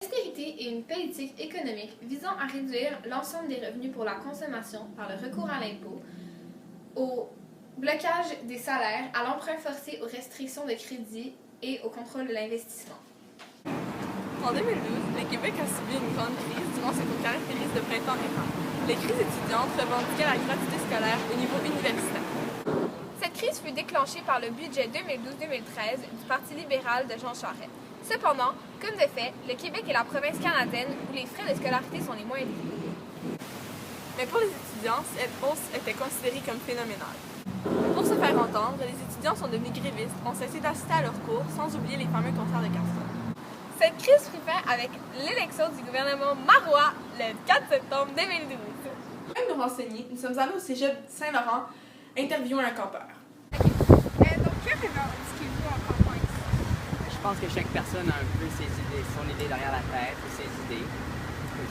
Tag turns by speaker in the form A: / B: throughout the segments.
A: L'austérité est une politique économique visant à réduire l'ensemble des revenus pour la consommation par le recours à l'impôt, au blocage des salaires, à l'emprunt forcé, aux restrictions de crédit et au contrôle de l'investissement.
B: En 2012, le Québec a subi une grande crise durant ce qu'on caractérise de printemps érable. Les crises étudiantes revendiquaient la gratuité scolaire au niveau universitaire.
A: Cette crise fut déclenchée par le budget 2012-2013 du Parti libéral de Jean Charest. Cependant, comme de fait, le Québec est la province canadienne où les frais de scolarité sont les moins élevés.
B: Mais pour les étudiants, cette hausse était considérée comme phénoménale. Pour se faire entendre, les étudiants sont devenus grévistes, ont cessé d'assister à leurs cours, sans oublier les fameux concerts de Castor.
A: Cette crise prit fin avec l'élection du gouvernement Marois le 4 septembre 2012.
C: Pour nous renseigner, nous sommes allés au cégep Saint-Laurent interviewer un campeur.
A: Donc, que revendiquez-vous en campagne?
D: Je pense que chaque personne a un peu ses idées, son idée derrière la tête, ou ses idées.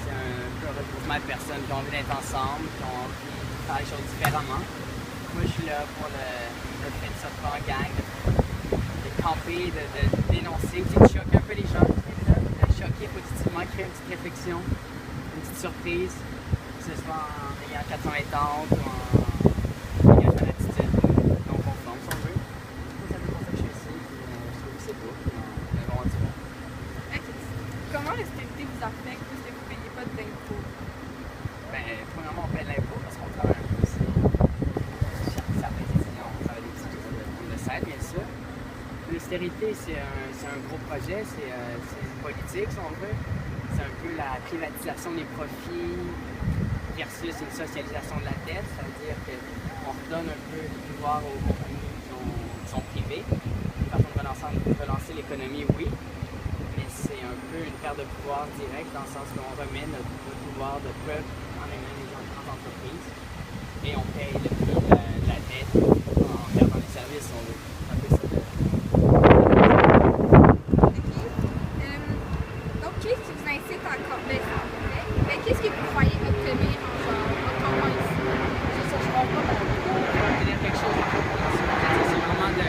D: C'est un peu un regroupement de personnes qui ont envie d'être ensemble, qui ont envie de faire les choses différemment. Moi, je suis là pour le fait de sortir en gang, de camper, de dénoncer, aussi de choquer un peu les gens, de choquer positivement, créer une petite réflexion, une petite surprise, que ce soit en ayant 420 ou en engageant l'attitude, non conforme, si on veut. C'est un peu pour ça que je suis ici, puis je trouve que c'est beau, mais bon, on dira.
B: Comment l'austérité vous affecte puisque vous ne payez pas d'impôts?
D: Ben, premièrement, on paie de l'impôt parce qu'on travaille un peu aussi. Certains étudiants, on travaille des petits choses comme le SAID, bien sûr. L'austérité, c'est un gros projet, c'est une politique, si on veut. C'est un peu la privatisation des profits versus une socialisation de la dette. Ça veut dire qu'on redonne un peu de pouvoir aux compagnies qui sont privées. Une façon de relancer l'économie, oui. Mais c'est un peu une perte de pouvoir direct dans le sens qu'on remet notre pouvoir de peuple en amenant les grandes entreprises et on paye le prix de la dette en perdant les services, on veut. Un peu ça.
A: Donc, qu'est-ce qui vous incite à campagne? Qu'est-ce que vous croyez obtenir en campagne ici?
D: C'est ça, je pense pas qu'on peut obtenir quelque chose. C'est vraiment de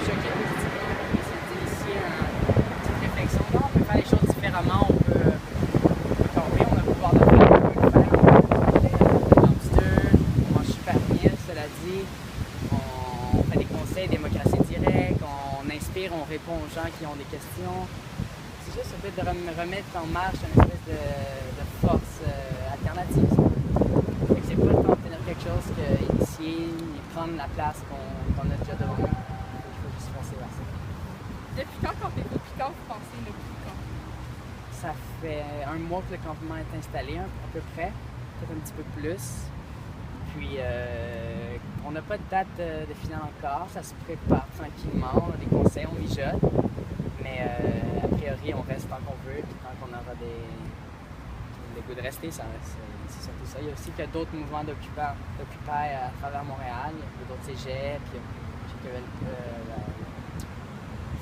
D: choquer positivement, c'est d'initier une petite réflexion. Non, on peut faire les choses différemment, on peut camper, on a le pouvoir de faire, on peut le faire. On mange super bien, cela dit. On fait des conseils, démocratie directe, on inspire, on répond aux gens qui ont des questions. C'est juste le fait de remettre en marche une espèce de force alternative. C'est pas le temps d'obtenir quelque chose qu'initier et prendre la place qu'on a déjà devant nous. Il faut juste foncer vers ça.
B: Depuis quand campez-vous? Puis quand vous pensez ne plus camper?
D: Ça fait un mois que le campement est installé, à peu près, peut-être un petit peu plus. Puis, on n'a pas de date de finale encore, ça se prépare tranquillement, on a des conseils, on mijote. Mais a priori, on reste tant qu'on veut, puis tant qu'on aura le goût de rester, ça reste. C'est surtout ça. Il y a aussi d'autres mouvements d'occupy à travers Montréal, il y a d'autres cégeps, puis je sais que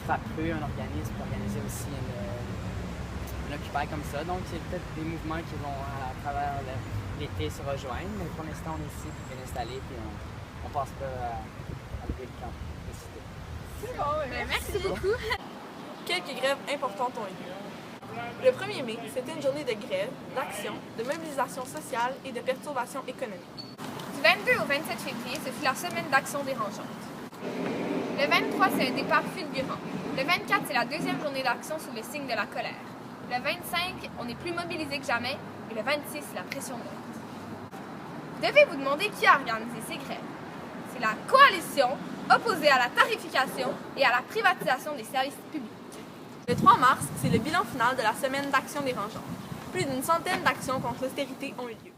D: Frappru, un organisme, peut organiser aussi un occupy comme ça. Donc, c'est peut-être des mouvements qui vont à travers l'été se rejoindre, mais pour l'instant, on est ici, bien installé, puis on passe pas à lever le camp.
B: C'est bon,
A: Merci beaucoup.
B: Quelques grèves importantes ont eu lieu. Le 1er mai, c'était une journée de grève, d'action, de mobilisation sociale et de perturbation économique.
A: Du 22 au 27 février, ce fut la semaine d'action dérangeante. Le 23, c'est un départ fulgurant. Le 24, c'est la deuxième journée d'action sous le signe de la colère. Le 25, on est plus mobilisé que jamais. Et le 26, c'est la pression monte. Vous devez vous demander qui a organisé ces grèves. C'est la coalition opposée à la tarification et à la privatisation des services publics.
B: Le 3 mars, c'est le bilan final de la semaine d'action dérangeante. Plus d'une centaine d'actions contre l'austérité ont eu lieu.